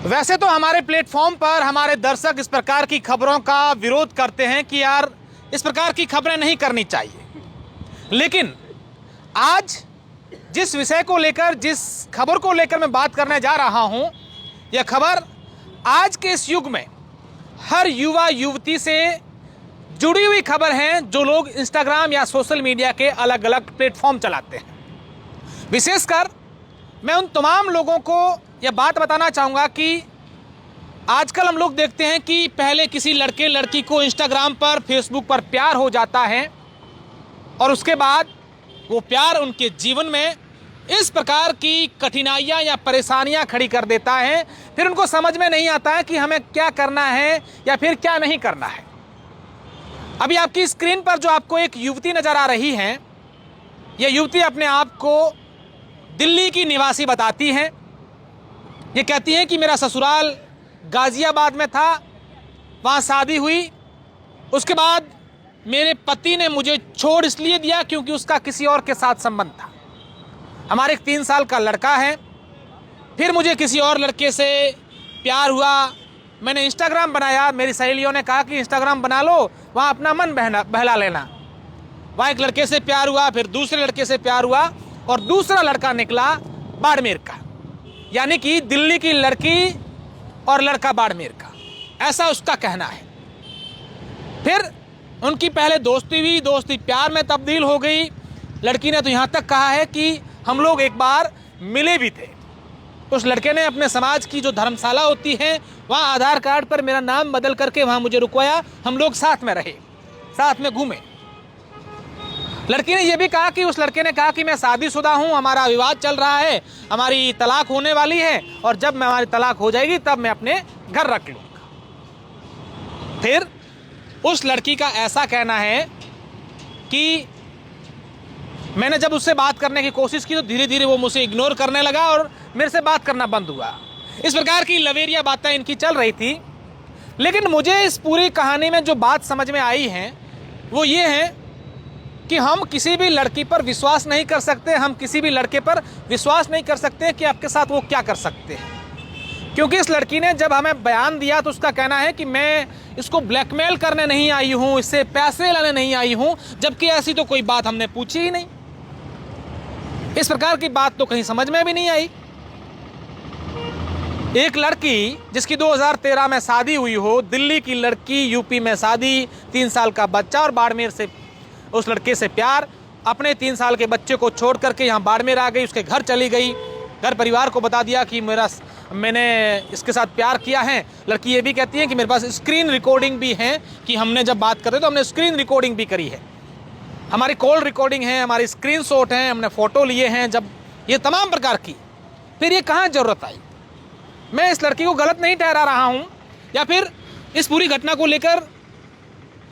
वैसे तो हमारे प्लेटफॉर्म पर हमारे दर्शक इस प्रकार की खबरों का विरोध करते हैं कि यार इस प्रकार की खबरें नहीं करनी चाहिए, लेकिन आज जिस विषय को लेकर, जिस खबर को लेकर मैं बात करने जा रहा हूं, यह खबर आज के इस युग में हर युवा युवती से जुड़ी हुई खबर है जो लोग इंस्टाग्राम या सोशल मीडिया के अलग अलग प्लेटफॉर्म चलाते हैं। विशेषकर मैं उन तमाम लोगों को यह बात बताना चाहूँगा कि आजकल हम लोग देखते हैं कि पहले किसी लड़के लड़की को इंस्टाग्राम पर, फेसबुक पर प्यार हो जाता है और उसके बाद वो प्यार उनके जीवन में इस प्रकार की कठिनाइयाँ या परेशानियाँ खड़ी कर देता है। फिर उनको समझ में नहीं आता है कि हमें क्या करना है या फिर क्या नहीं करना है। अभी आपकी स्क्रीन पर जो आपको एक युवती नज़र आ रही है, यह युवती अपने आप को दिल्ली की निवासी बताती हैं। ये कहती हैं कि मेरा ससुराल गाज़ियाबाद में था, वहाँ शादी हुई, उसके बाद मेरे पति ने मुझे छोड़ इसलिए दिया क्योंकि उसका किसी और के साथ संबंध था। हमारे एक 3 साल का लड़का है। फिर मुझे किसी और लड़के से प्यार हुआ, मैंने इंस्टाग्राम बनाया, मेरी सहेलियों ने कहा कि इंस्टाग्राम बना लो, वहाँ अपना मन बहला लेना। वहाँ एक लड़के से प्यार हुआ, फिर दूसरे लड़के से प्यार हुआ और दूसरा लड़का निकला बाड़मेर का, यानी कि दिल्ली की लड़की और लड़का बाड़मेर का, ऐसा उसका कहना है। फिर उनकी पहले दोस्ती हुई, दोस्ती प्यार में तब्दील हो गई। लड़की ने तो यहाँ तक कहा है कि हम लोग एक बार मिले भी थे। उस लड़के ने अपने समाज की जो धर्मशाला होती है वहाँ आधार कार्ड पर मेरा नाम बदल करके वहाँ मुझे रुकवाया, हम लोग साथ में रहे, साथ में घूमे। लड़की ने यह भी कहा कि उस लड़के ने कहा कि मैं शादीशुदा हूँ, हमारा विवाद चल रहा है, हमारी तलाक होने वाली है और जब हमारी तलाक हो जाएगी तब मैं अपने घर रख लूँगा। फिर उस लड़की का ऐसा कहना है कि मैंने जब उससे बात करने की कोशिश की तो धीरे धीरे वो मुझसे इग्नोर करने लगा और मेरे से बात करना बंद हुआ। इस प्रकार की लवेरिया बातें इनकी चल रही थी। लेकिन मुझे इस पूरी कहानी में जो बात समझ में आई है वो ये है कि हम किसी भी लड़की पर विश्वास नहीं कर सकते, हम किसी भी लड़के पर विश्वास नहीं कर सकते कि आपके साथ वो क्या कर सकते हैं। क्योंकि इस लड़की ने जब हमें बयान दिया तो उसका कहना है कि मैं इसको ब्लैकमेल करने नहीं आई हूँ, इससे पैसे लेने नहीं आई हूँ, जबकि ऐसी तो कोई बात हमने पूछी ही नहीं। इस प्रकार की बात तो कहीं समझ में भी नहीं आई। एक लड़की जिसकी 2013 में शादी हुई हो, दिल्ली की लड़की, यूपी में शादी, 3 साल का बच्चा और बाड़मेर से उस लड़के से प्यार, अपने 3 साल के बच्चे को छोड़ करके यहाँ बाड़मेर आ गई, उसके घर चली गई, घर परिवार को बता दिया कि मैंने इसके साथ प्यार किया है। लड़की ये भी कहती है कि मेरे पास स्क्रीन रिकॉर्डिंग भी है कि हमने जब बात करते तो हमने स्क्रीन रिकॉर्डिंग भी करी है, हमारी कॉल रिकॉर्डिंग है, हमारी स्क्रीनशॉट हैं, हमने फ़ोटो लिए हैं, जब ये तमाम प्रकार की। फिर ये कहाँ ज़रूरत आई? मैं इस लड़की को गलत नहीं ठहरा रहा हूँ या फिर इस पूरी घटना को लेकर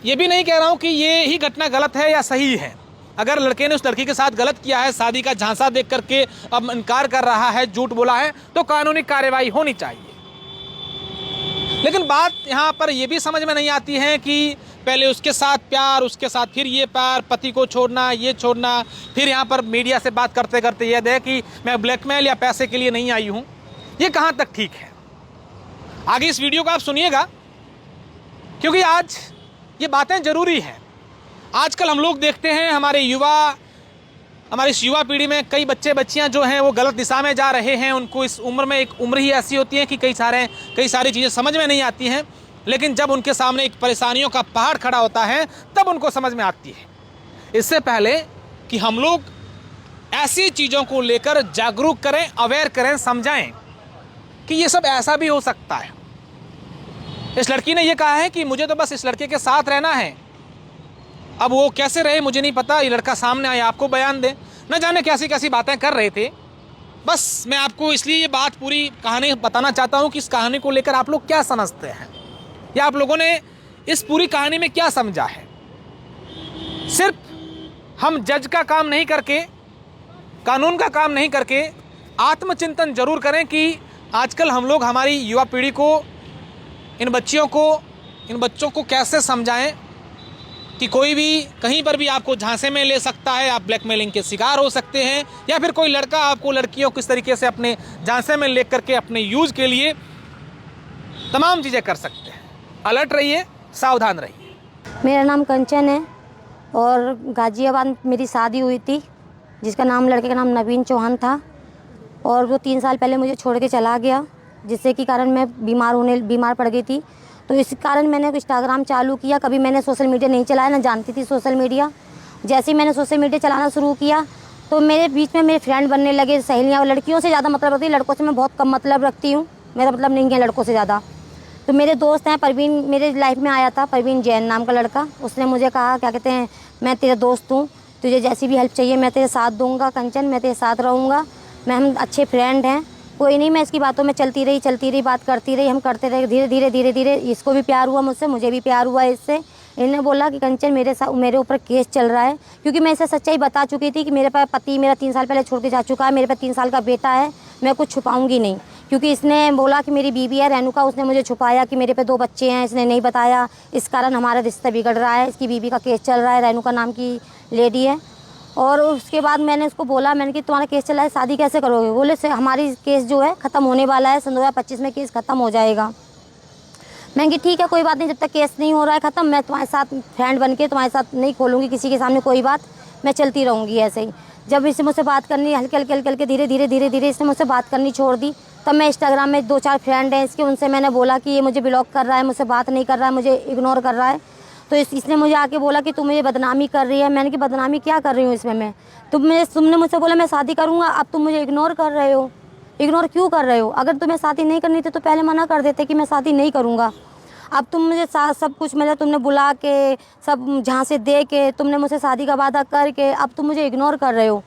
ये भी नहीं कह रहा हूँ कि ये ही घटना गलत है या सही है। अगर लड़के ने उस लड़की के साथ गलत किया है, शादी का झांसा देख करके अब इनकार कर रहा है, झूठ बोला है, तो कानूनी कार्रवाई होनी चाहिए। लेकिन बात यहाँ पर यह भी समझ में नहीं आती है कि पहले उसके साथ प्यार, उसके साथ फिर ये प्यार, पति को छोड़ना, ये छोड़ना, फिर यहाँ पर मीडिया से बात करते करते ये दे कि मैं ब्लैकमेल या पैसे के लिए नहीं आई हूँ। ये कहाँ तक ठीक है? आगे इस वीडियो को आप सुनिएगा क्योंकि आज ये बातें ज़रूरी हैं। आजकल हम लोग देखते हैं हमारी इस युवा पीढ़ी में कई बच्चे बच्चियां जो हैं वो गलत दिशा में जा रहे हैं। उनको इस उम्र में, एक उम्र ही ऐसी होती है कि कई सारी चीज़ें समझ में नहीं आती हैं, लेकिन जब उनके सामने एक परेशानियों का पहाड़ खड़ा होता है तब उनको समझ में आती है। इससे पहले कि हम लोग ऐसी चीज़ों को लेकर जागरूक करें, अवेयर करें, समझाएं कि ये सब ऐसा भी हो सकता है। इस लड़की ने यह कहा है कि मुझे तो बस इस लड़के के साथ रहना है। अब वो कैसे रहे मुझे नहीं पता, ये लड़का सामने आया आपको बयान दे, न जाने कैसी कैसी बातें कर रहे थे। बस मैं आपको इसलिए ये बात, पूरी कहानी बताना चाहता हूँ कि इस कहानी को लेकर आप लोग क्या समझते हैं या आप लोगों ने इस पूरी कहानी में क्या समझा है। सिर्फ हम जज का काम नहीं करके, कानून का काम नहीं करके, आत्मचिंतन जरूर करें कि आजकल हम लोग हमारी युवा पीढ़ी को, इन बच्चों को कैसे समझाएं कि कोई भी कहीं पर भी आपको झांसे में ले सकता है, आप ब्लैकमेलिंग के शिकार हो सकते हैं, या फिर कोई लड़का आपको, लड़कियों किस तरीके से अपने झांसे में ले करके अपने यूज़ के लिए तमाम चीज़ें कर सकते हैं। अलर्ट रहिए, सावधान रहिए। मेरा नाम कंचन है और गाज़ियाबाद मेरी शादी हुई थी, जिसका नाम, लड़के का नाम नवीन चौहान था, और वो 3 साल पहले मुझे छोड़ के चला गया, जिससे कि कारण मैं बीमार पड़ गई थी। तो इस कारण मैंने इंस्टाग्राम चालू किया। कभी मैंने सोशल मीडिया नहीं चलाया, ना जानती थी सोशल मीडिया। जैसे ही मैंने सोशल मीडिया चलाना शुरू किया तो मेरे बीच में मेरे फ्रेंड बनने लगे, सहेलियाँ। लड़कियों से ज़्यादा मतलब रखती, लड़कों से मैं बहुत कम मतलब रखती हूँ, मेरा मतलब नहीं है लड़कों से ज़्यादा। तो मेरे दोस्त हैं, परवीन मेरे लाइफ में आया था, परवीन जैन नाम का लड़का। उसने मुझे कहा, क्या कहते हैं, मैं तेरा दोस्त हूँ, तुझे जैसी भी हेल्प चाहिए मैं तेरे साथ दूंगा कंचन, मैं तेरे साथ रहूँगा, हम अच्छे फ्रेंड हैं। कोई नहीं, मैं इसकी बातों में चलती रही, बात करती रही, हम करते रहे। धीरे धीरे इसको भी प्यार हुआ मुझसे, मुझे भी प्यार हुआ इससे। इन्होंने बोला कि कंचन मेरे ऊपर केस चल रहा है, क्योंकि मैं इसे सच्चाई बता चुकी थी कि मेरे पास पति मेरा 3 साल पहले छोड़ के जा चुका है, मेरे पास 3 साल का बेटा है, मैं कुछ छुपाऊंगी नहीं। क्योंकि इसने बोला कि मेरी बीवी है रेणुका, उसने मुझे छुपाया कि मेरे पे 2 बच्चे हैं, इसने नहीं बताया, इस कारण हमारा रिश्ता बिगड़ रहा है। इसकी बीवी का केस चल रहा है, रेणुका नाम की लेडी है। और उसके बाद मैंने उसको बोला, मैंने कि तुम्हारा केस चला है, शादी कैसे करोगे? बोले से हमारी केस जो है ख़त्म होने वाला है, सन 2025 में केस ख़त्म हो जाएगा। मैंने कि ठीक है, कोई बात नहीं, जब तक केस नहीं हो रहा है ख़त्म, मैं तुम्हारे साथ फ्रेंड बन के तुम्हारे साथ नहीं खोलूँगी किसी के सामने कोई बात, मैं चलती रहूँगी ऐसे ही। जब इसने मुझसे बात करनी हल्के धीरे इसने मुझसे बात करनी छोड़ दी, तब मैं इंस्टाग्राम में 2-4 फ्रेंड हैं इसके, उनसे मैंने बोला कि ये मुझे ब्लॉक कर रहा है, मुझसे बात नहीं कर रहा है, मुझे इग्नोर कर रहा है। तो इसने मुझे आके बोला कि तू मुझे बदनामी कर रही है। मैंने कि बदनामी क्या कर रही हूँ इसमें मैं? तुमने मुझसे बोला मैं शादी करूँगा, अब तुम मुझे इग्नोर कर रहे हो। इग्नोर क्यों कर रहे हो? अगर तुम्हें शादी नहीं करनी थी तो पहले मना कर देते कि मैं शादी नहीं करूँगा। अब तुम मुझे सब कुछ, मतलब तुमने बुला के, सब झांसे दे के, तुमने मुझसे शादी का वादा करके, अब तुम मुझे इग्नोर कर रहे हो।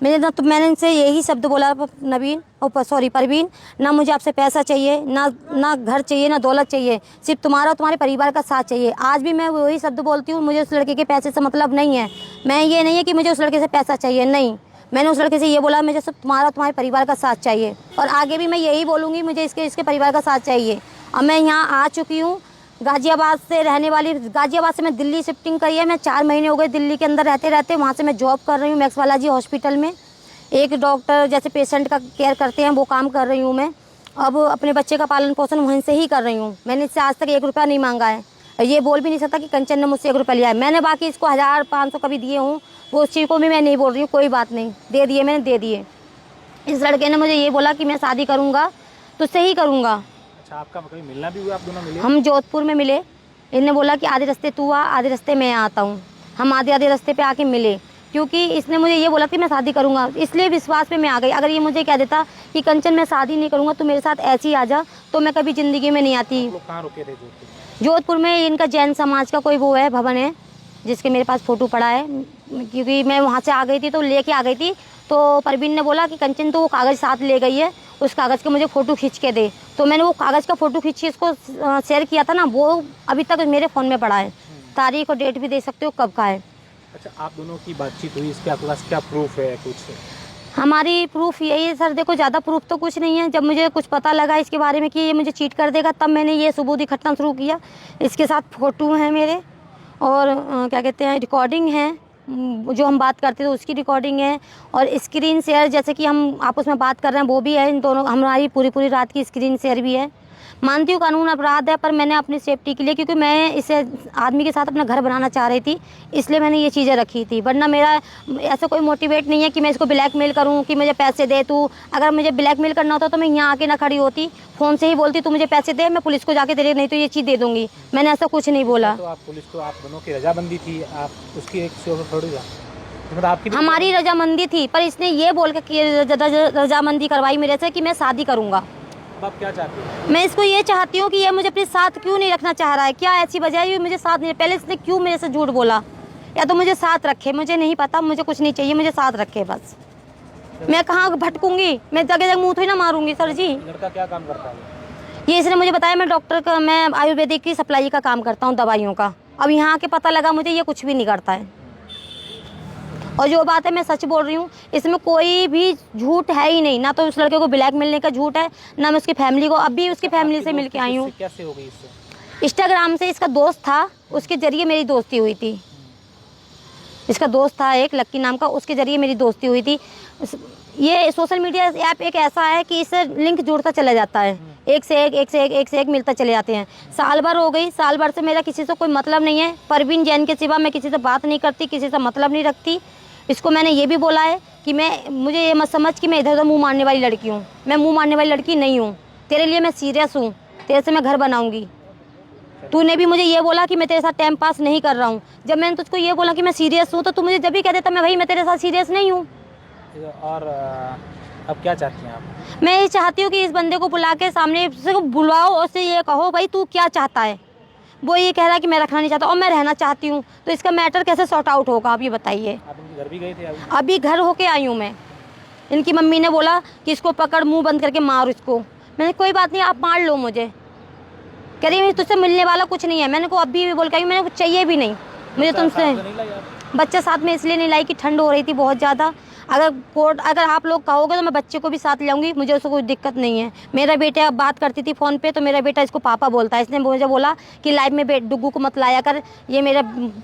मैंने इनसे यही शब्द बोला, परवीन, ना मुझे आपसे पैसा चाहिए, ना घर चाहिए, ना दौलत चाहिए, सिर्फ तुम्हारा और तुम्हारे परिवार का साथ चाहिए। आज भी मैं वही शब्द बोलती हूँ, मुझे उस लड़के के पैसे से मतलब नहीं है। मैं ये नहीं है कि मुझे उस लड़के से पैसा चाहिए, नहीं, मैंने उस लड़के से ये बोला मुझे सिर्फ तुम्हारा और तुम्हारे परिवार का साथ चाहिए, और आगे भी मैं यही बोलूँगी, मुझे इसके परिवार का साथ चाहिए। अब मैं यहाँ आ चुकी हूँ, गाज़ियाबाद से रहने वाली, गाज़ियाबाद से मैं दिल्ली शिफ्टिंग करी है। मैं 4 महीने हो गए दिल्ली के अंदर रहते। वहाँ से मैं जॉब कर रही हूँ मैक्स बालाजी हॉस्पिटल में, एक डॉक्टर जैसे पेशेंट का केयर करते हैं वो काम कर रही हूँ मैं। अब अपने बच्चे का पालन पोषण वहीं से ही कर रही हूँ। मैंने इससे आज तक 1 रुपया नहीं मांगा है, ये बोल भी नहीं सकता कि कंचन ने मुझसे 1 रुपया लिया है। मैंने बाकी इसको 1000-500 कभी दिए हूँ, वो उस चीज़ को भी मैं नहीं बोल रही हूँ, कोई बात नहीं, दे दिए, मैंने दे दिए। इस लड़के ने मुझे ये बोला कि मैं शादी करूँगा तो उससे ही करूँगा। अच्छा, आपका कभी मिलना भी हुआ? आप दोनों मिले? हम जोधपुर में मिले। इन्होंने बोला कि आधे रास्ते तू आ, आधे रास्ते मैं आता हूँ। हम आधे रास्ते पे आके मिले, क्योंकि इसने मुझे ये बोला कि मैं शादी करूँगा, इसलिए विश्वास पे मैं आ गई। अगर ये मुझे कह देता कि कंचन मैं शादी नहीं करूँगा, तो मेरे साथ ऐसे ही आ जा, तो मैं कभी ज़िंदगी में नहीं आती। लोग कहाँ रुके थे? जोधपुर में इनका जैन समाज का कोई वो है, भवन है, जिसके मेरे पास फ़ोटो पड़ा है, क्योंकि मैं वहाँ से आ गई थी तो लेके आ गई थी। तो परवीन ने बोला कि कंचन तो वो कागज़ साथ ले गई है, उस कागज़ के मुझे फ़ोटो खींच के दे। तो मैंने वो कागज़ का फ़ोटो खींच के इसको शेयर किया था ना, वो अभी तक मेरे फ़ोन में पड़ा है। तारीख और डेट भी दे सकते हो कब का है। अच्छा, आप दोनों की बातचीत हुई, इसके आपके पास क्या प्रूफ है? कुछ हमारी प्रूफ यही है सर, देखो ज़्यादा प्रूफ तो कुछ नहीं है। जब मुझे कुछ पता लगा इसके बारे में कि ये मुझे चीट कर देगा, तब मैंने ये सबूत इकट्ठा शुरू किया। इसके साथ फ़ोटो हैं मेरे, और क्या कहते हैं, रिकॉर्डिंग है, जो हम बात करते थे उसकी रिकॉर्डिंग है, और स्क्रीन शेयर, जैसे कि हम आपस में बात कर रहे हैं वो भी है। इन दोनों हमारी पूरी रात की स्क्रीन शेयर भी है। मानती हूँ कानून अपराध है, पर मैंने अपनी सेफ्टी के लिए, क्योंकि मैं इस आदमी के साथ अपना घर बनाना चाह रही थी, इसलिए मैंने ये चीज़ें रखी थी। वरना मेरा ऐसा कोई मोटिवेट नहीं है कि मैं इसको ब्लैकमेल करूँ कि मुझे पैसे दे तू। अगर मुझे ब्लैकमेल करना होता तो मैं यहाँ आके ना खड़ी होती, फ़ोन से ही बोलती तू मुझे पैसे दे, मैं पुलिस को जाके दे, नहीं तो ये चीज़ दे दूँगी। मैंने ऐसा कुछ नहीं बोला। तो आप पुलिस को, आप दोनों की रजामंदी थी, आप उसकी एक थोड़ी मतलब आपकी हमारी रजामंदी थी, पर इसने ये बोल के रजामंदी करवाई मेरे से कि मैं शादी करूँगा। आप क्या चाहती हैं? मैं इसको ये चाहती हूँ कि ये मुझे अपने साथ क्यों नहीं रखना चाह रहा है, क्या ऐसी वजह है ये मुझे साथ नहीं, पहले इसने क्यों मेरे से झूठ बोला? या तो मुझे साथ रखे, मुझे नहीं पता, मुझे कुछ नहीं चाहिए, मुझे साथ रखे बस। मैं कहाँ भटकूंगी, मैं जगह मुँह थोड़ी ना मारूंगी सर जी। लड़का क्या काम करता है? ये इसने मुझे बताया मैं डॉक्टर का, मैं आयुर्वेदिक की सप्लाई का काम करता हूँ, दवाइयों का। अब यहाँ के पता लगा मुझे ये कुछ भी नहीं करता है, और जो बात है मैं सच बोल रही हूँ, इसमें कोई भी झूठ है ही नहीं। ना तो उस लड़के को ब्लैक मिलने का झूठ है, ना मैं उसकी फैमिली को, अभी उसकी फैमिली से मिल के आई हूँ। कैसे हो गई इससे? इंस्टाग्राम से इसका दोस्त था, उसके जरिए मेरी दोस्ती हुई थी। इसका दोस्त था एक लक्की नाम का, उसके जरिए मेरी दोस्ती हुई थी। ये सोशल मीडिया ऐप एक ऐसा है कि इससे लिंक जुड़ता चला जाता है, एक से एक मिलता चले जाते हैं। साल भर हो गई, साल भर से मेरा किसी से कोई मतलब नहीं है। परवीन जैन के सिवा मैं किसी से बात नहीं करती, किसी से मतलब नहीं रखती। इसको मैंने ये भी बोला है कि मुझे ये मत समझ कि मैं इधर उधर मुँह मारने वाली लड़की हूँ। मैं मुँह मारने वाली लड़की नहीं हूँ। तेरे लिए मैं सीरियस हूँ, तेरे से मैं घर बनाऊँगी। तूने भी मुझे ये बोला कि मैं तेरे साथ टाइम पास नहीं कर रहा हूँ। जब मैंने तुझको ये बोला कि मैं सीरियस हूँ तो तू मुझे जब भी कह देता मैं भाई मैं तेरे साथ सीरियस नहीं हूँ। और अब क्या चाहती हैं आप? मैं ये चाहती हूँ कि इस बंदे को बुला के सामने से बुलवाओ और उससे ये कहो भाई तू क्या चाहता है। वो ये कह रहा है कि मैं रखना नहीं चाहता और मैं रहना चाहती हूँ, तो इसका मैटर कैसे सॉर्ट आउट होगा आप ये बताइए। आप इनके घर भी गए थे अभी घर होके आई हूँ मैं। इनकी मम्मी ने बोला कि इसको पकड़ मुंह बंद करके मार इसको। मैंने कोई बात नहीं, आप मार लो मुझे। कह रही मैं तुझसे मिलने वाला कुछ नहीं है। मैंने को अभी भी बोल के आई, मैंने कुछ चाहिए भी नहीं मुझे तुमसे। बच्चा साथ में इसलिए नहीं लाई कि ठंड हो रही थी बहुत ज़्यादा। अगर आप लोग कहोगे तो मैं बच्चे को भी साथ लाऊंगी, मुझे उसको कोई दिक्कत नहीं है। मेरा बेटा बात करती थी फ़ोन पे तो मेरा बेटा इसको पापा बोलता है। इसने मुझे बोला कि लाइव में डुग्गू को मत लाया कर, ये मेरा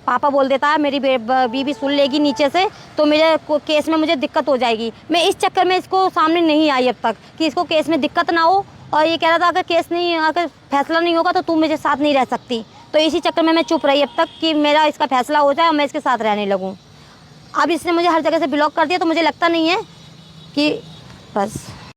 पापा बोल देता है, मेरी बीवी सुन लेगी नीचे से तो मेरे केस में मुझे दिक्कत हो जाएगी। मैं इस चक्कर में इसको सामने नहीं आई अब तक कि इसको केस में दिक्कत ना हो। और ये कह रहा था अगर फैसला नहीं होगा तो तुम मेरे साथ नहीं रह सकती। तो इसी चक्कर में मैं चुप रही अब तक कि मेरा इसका फैसला हो जाए और मैं इसके साथ रहने लगूँ। अब इसने मुझे हर जगह से ब्लॉक कर दिया तो मुझे लगता नहीं है कि बस